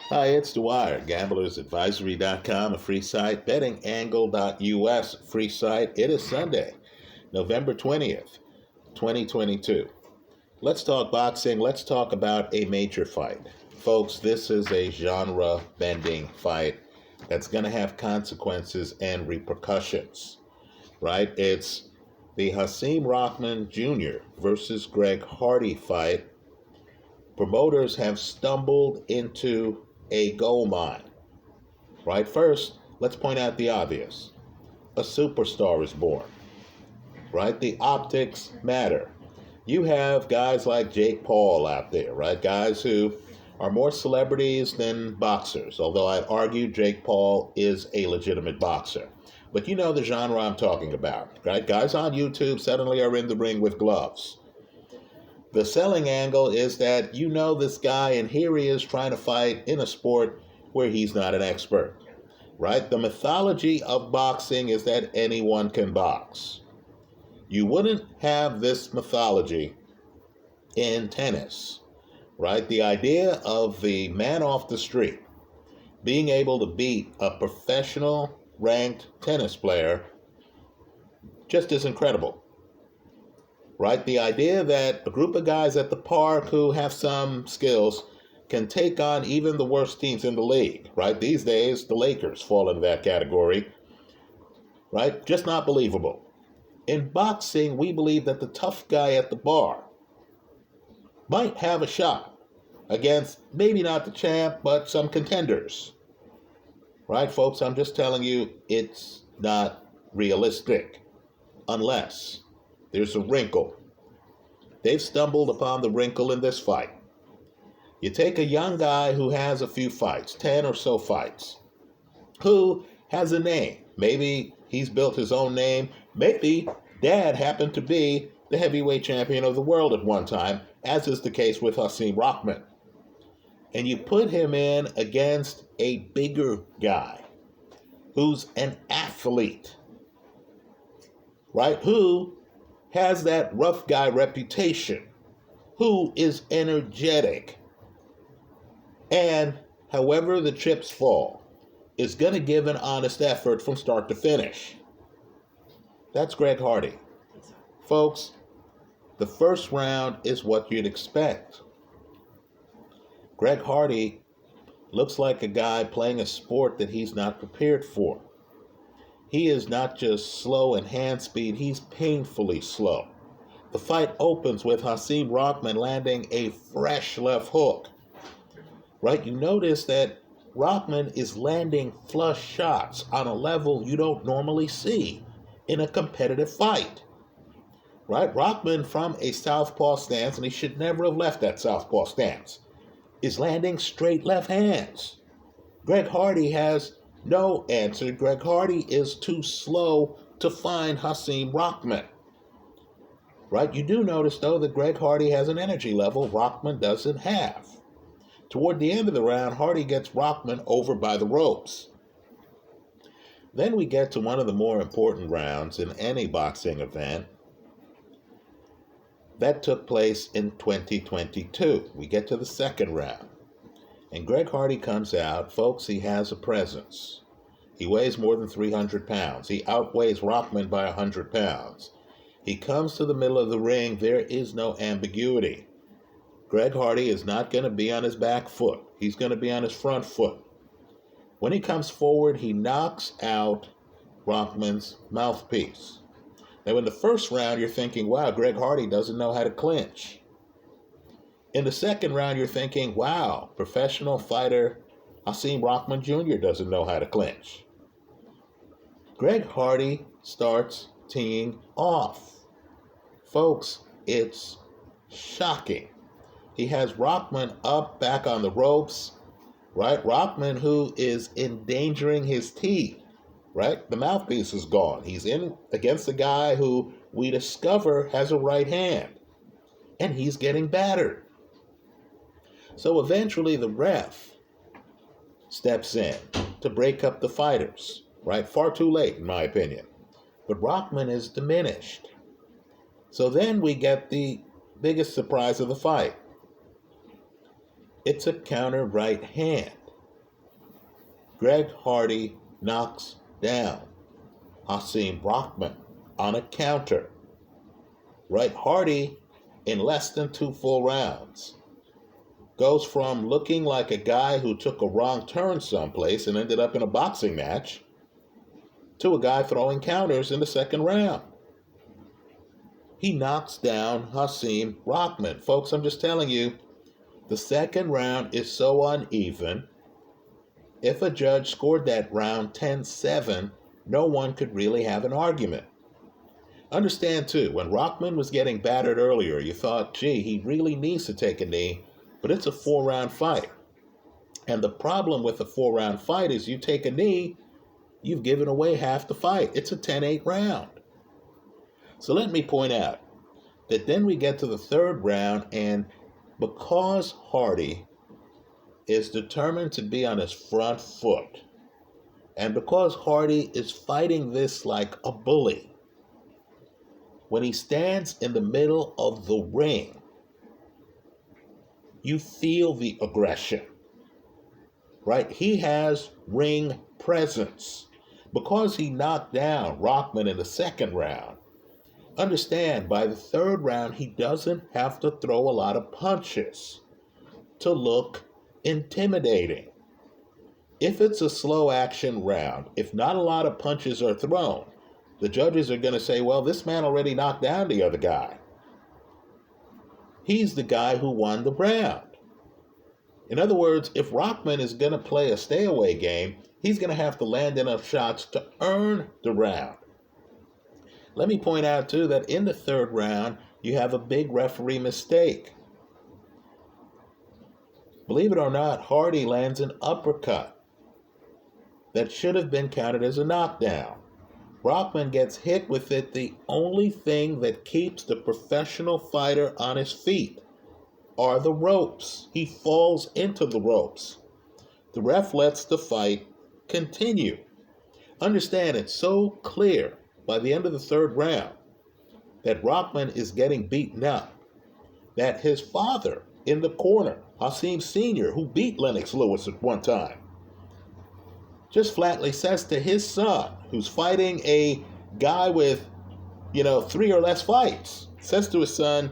Hi, it's Dwyer, gamblersadvisory.com, a free site, bettingangle.us, free site. It is Sunday, November 20th, 2022. Let's talk boxing. Let's talk about a major fight. Folks, this is a genre-bending fight that's going to have consequences and repercussions, right? It's the Hasim Rahman Jr. versus Greg Hardy fight. Promoters have stumbled into a gold mine, right? First, let's point out the obvious. A superstar is born, right? The optics matter. You have guys like Jake Paul out there, right? Guys who are more celebrities than boxers, although I'd argue Jake Paul is a legitimate boxer. But you know the genre I'm talking about, right? Guys on YouTube suddenly are in the ring with gloves. The selling angle is that you know this guy, and here he is trying to fight in a sport where he's not an expert, right? The mythology of boxing is that anyone can box. You wouldn't have this mythology in tennis, right? The idea of the man off the street being able to beat a professional ranked tennis player just is incredible. Right? The idea that a group of guys at the park who have some skills can take on even the worst teams in the league, right? These days, the Lakers fall into that category, right? Just not believable. In boxing, we believe that the tough guy at the bar might have a shot against maybe not the champ, but some contenders. Right, folks? I'm just telling you, it's not realistic unless there's a wrinkle. They've stumbled upon the wrinkle in this fight. You take a young guy who has a few fights, 10 or so fights, who has a name. Maybe he's built his own name. Maybe dad happened to be the heavyweight champion of the world at one time, as is the case with Hasim Rahman. And you put him in against a bigger guy who's an athlete, right? Who has that rough guy reputation, who is energetic, and however the chips fall, is going to give an honest effort from start to finish. That's Greg Hardy. Folks, the first round is what you'd expect. Greg Hardy looks like a guy playing a sport that he's not prepared for. He is not just slow in hand speed, he's painfully slow. The fight opens with Hasim Rahman landing a fresh left hook. Right? You notice that Rahman is landing flush shots on a level you don't normally see in a competitive fight. Right? Rahman from a southpaw stance, and he should never have left that southpaw stance, is landing straight left hands. Greg Hardy has no answer. Greg Hardy is too slow to find Hasim Rahman. Right? You do notice, though, that Greg Hardy has an energy level Rahman doesn't have. Toward the end of the round, Hardy gets Rahman over by the ropes. Then we get to one of the more important rounds in any boxing event. That took place in 2022. We get to the second round. And Greg Hardy comes out. Folks, he has a presence. He weighs more than 300 pounds. He outweighs Rahman by 100 pounds. He comes to the middle of the ring. There is no ambiguity. Greg Hardy is not going to be on his back foot. He's going to be on his front foot. When he comes forward, he knocks out Rahman's mouthpiece. Now, in the first round, you're thinking, wow, Greg Hardy doesn't know how to clinch. In the second round, you're thinking, wow, professional fighter Hasim Rahman Jr. doesn't know how to clinch. Greg Hardy starts teeing off. Folks, it's shocking. He has Rahman up back on the ropes, right? Rahman, who is endangering his teeth, right? The mouthpiece is gone. He's in against a guy who we discover has a right hand, and he's getting battered. So eventually the ref steps in to break up the fighters, right? Far too late, in my opinion. But Rahman is diminished. So then we get the biggest surprise of the fight. It's a counter right hand. Greg Hardy knocks down Hasim Rahman on a counter. Right, Hardy, in less than 2 full rounds, goes from looking like a guy who took a wrong turn someplace and ended up in a boxing match to a guy throwing counters in the second round. He knocks down Hasim Rahman. Folks, I'm just telling you, the second round is so uneven. If a judge scored that round 10-7, no one could really have an argument. Understand, too, when Rahman was getting battered earlier, you thought, gee, he really needs to take a knee, but it's a 4-round fight. And the problem with a 4-round fight is you take a knee, you've given away half the fight. It's a 10-8 round. So let me point out that then we get to the third round, and because Hardy is determined to be on his front foot, and because Hardy is fighting this like a bully, when he stands in the middle of the ring, you feel the aggression, right? He has ring presence. Because he knocked down Rahman in the second round, understand, by the third round, he doesn't have to throw a lot of punches to look intimidating. If it's a slow action round, if not a lot of punches are thrown, the judges are going to say, well, this man already knocked down the other guy. He's the guy who won the round. In other words, if Rahman is going to play a stay-away game, he's going to have to land enough shots to earn the round. Let me point out, too, that in the third round, you have a big referee mistake. Believe it or not, Hardy lands an uppercut that should have been counted as a knockdown. Rahman gets hit with it, the only thing that keeps the professional fighter on his feet are the ropes. He falls into the ropes. The ref lets the fight continue. Understand, it's so clear by the end of the third round that Rahman is getting beaten up that his father in the corner, Hasim Sr., who beat Lennox Lewis at one time, just flatly says to his son, who's fighting a guy with, 3 or less fights, says to his son,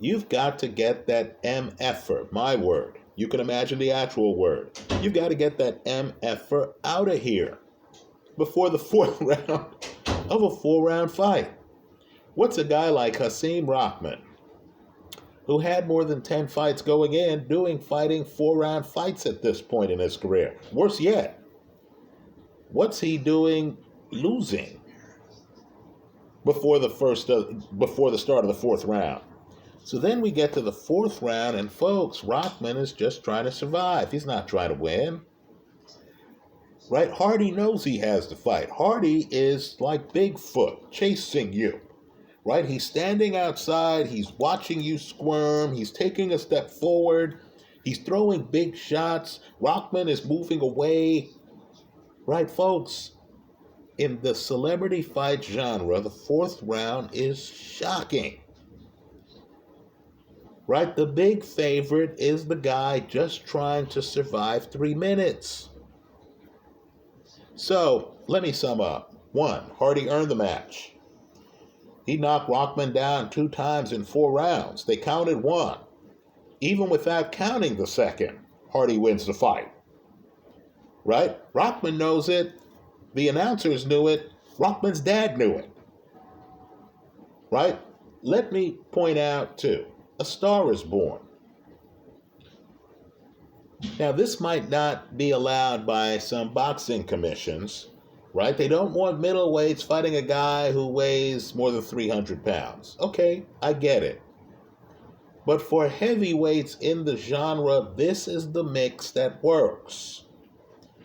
you've got to get that MFer, my word. You can imagine the actual word. You've got to get that MFer out of here before the fourth round of a 4-round fight. What's a guy like Hasim Rahman, who had more than 10 fights going in, doing fighting 4-round fights at this point in his career? Worse yet, what's he doing losing before the start of the fourth round? So then we get to the fourth round, and folks, Rahman is just trying to survive. He's not trying to win. Right? Hardy knows he has to fight. Hardy is like Bigfoot chasing you. Right? He's standing outside. He's watching you squirm. He's taking a step forward. He's throwing big shots. Rahman is moving away. Right, folks? In the celebrity fight genre, the fourth round is shocking. Right? The big favorite is the guy just trying to survive 3 minutes. So, let me sum up. 1, Hardy earned the match. He knocked Rahman down 2 times in 4 rounds. They counted 1. Even without counting the second, Hardy wins the fight. Right? Rahman knows it. The announcers knew it. Rahman's dad knew it. Right? Let me point out, too, a star is born. Now, this might not be allowed by some boxing commissions, right? They don't want middleweights fighting a guy who weighs more than 300 pounds. Okay, I get it. But for heavyweights in the genre, this is the mix that works.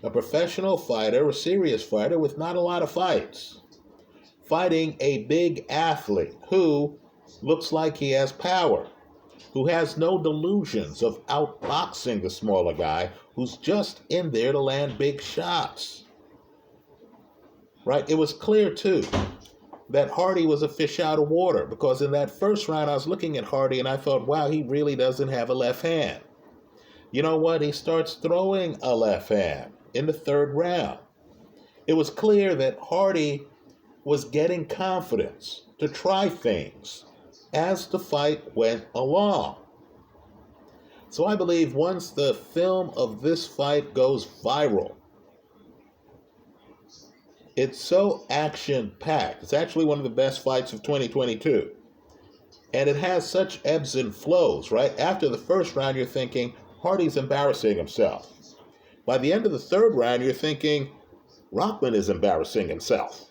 A professional fighter, a serious fighter with not a lot of fights, fighting a big athlete who looks like he has power, who has no delusions of outboxing the smaller guy, who's just in there to land big shots. Right? It was clear, too, that Hardy was a fish out of water, because in that first round, I was looking at Hardy and I thought, wow, he really doesn't have a left hand. You know what? He starts throwing a left hand. in the third round. It was clear that Hardy was getting confidence to try things as the fight went along. So I believe once the film of this fight goes viral, it's so action-packed. It's actually one of the best fights of 2022. And it has such ebbs and flows, right? After the first round, you're thinking, Hardy's embarrassing himself. By the end of the third round, you're thinking, Rahman is embarrassing himself.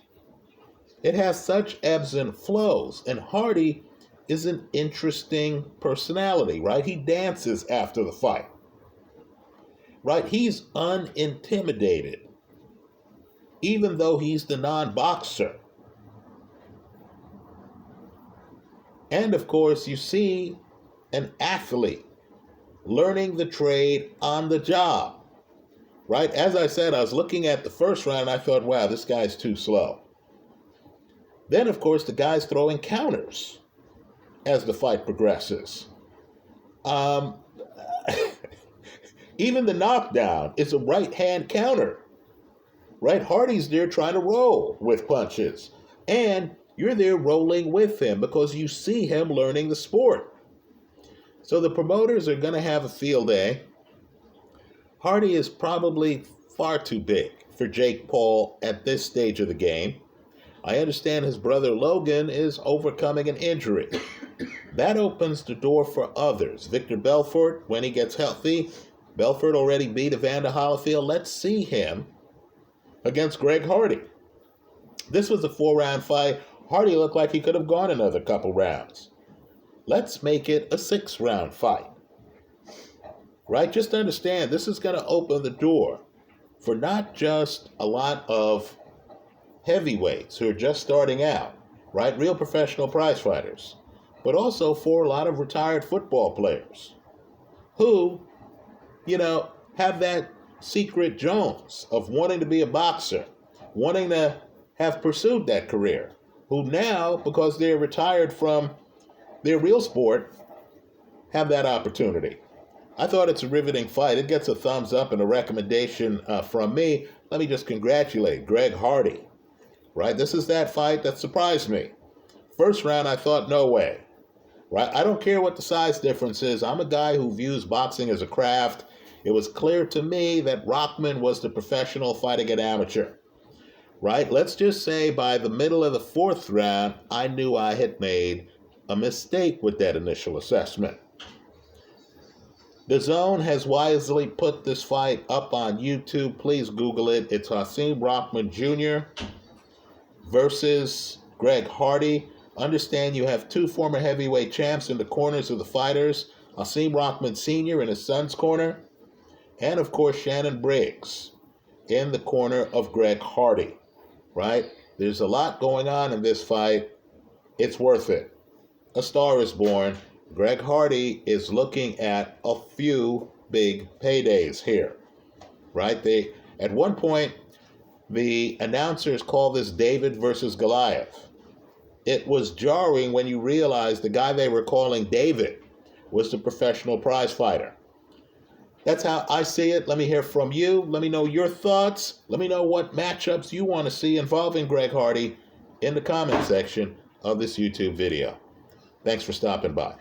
It has such ebbs and flows. And Hardy is an interesting personality, right? He dances after the fight, right? He's unintimidated, even though he's the non-boxer. And of course, you see an athlete learning the trade on the job, right? As I said, I was looking at the first round and I thought, wow, this guy's too slow. Then, of course, the guy's throwing counters as the fight progresses. Even the knockdown is a right-hand counter, right? Hardy's there trying to roll with punches. And you're there rolling with him because you see him learning the sport. So the promoters are going to have a field day. Hardy is probably far too big for Jake Paul at this stage of the game. I understand his brother Logan is overcoming an injury. That opens the door for others. Victor Belfort, when he gets healthy, Belfort already beat Evander Holyfield. Let's see him against Greg Hardy. This was a 4-round fight. Hardy looked like he could have gone another couple rounds. Let's make it a 6-round fight. Right? Just understand, this is going to open the door for not just a lot of heavyweights who are just starting out, right? Real professional prize fighters, but also for a lot of retired football players who, have that secret Jones of wanting to be a boxer, wanting to have pursued that career, who now, because they're retired from their real sport, have that opportunity. I thought it's a riveting fight. It gets a thumbs up and a recommendation from me. Let me just congratulate Greg Hardy, right? This is that fight that surprised me. First round, I thought, no way, right? I don't care what the size difference is. I'm a guy who views boxing as a craft. It was clear to me that Rahman was the professional fighting an amateur, right? Let's just say by the middle of the 4th round, I knew I had made a mistake with that initial assessment. The Zone has wisely put this fight up on YouTube. Please Google it. It's Hasim Rahman Jr. versus Greg Hardy. Understand you have 2 former heavyweight champs in the corners of the fighters. Hasim Rahman Sr. in his son's corner. And, of course, Shannon Briggs in the corner of Greg Hardy, right? There's a lot going on in this fight. It's worth it. A star is born. Greg Hardy is looking at a few big paydays here, right? At one point, the announcers called this David versus Goliath. It was jarring when you realized the guy they were calling David was the professional prize fighter. That's how I see it. Let me hear from you. Let me know your thoughts. Let me know what matchups you want to see involving Greg Hardy in the comment section of this YouTube video. Thanks for stopping by.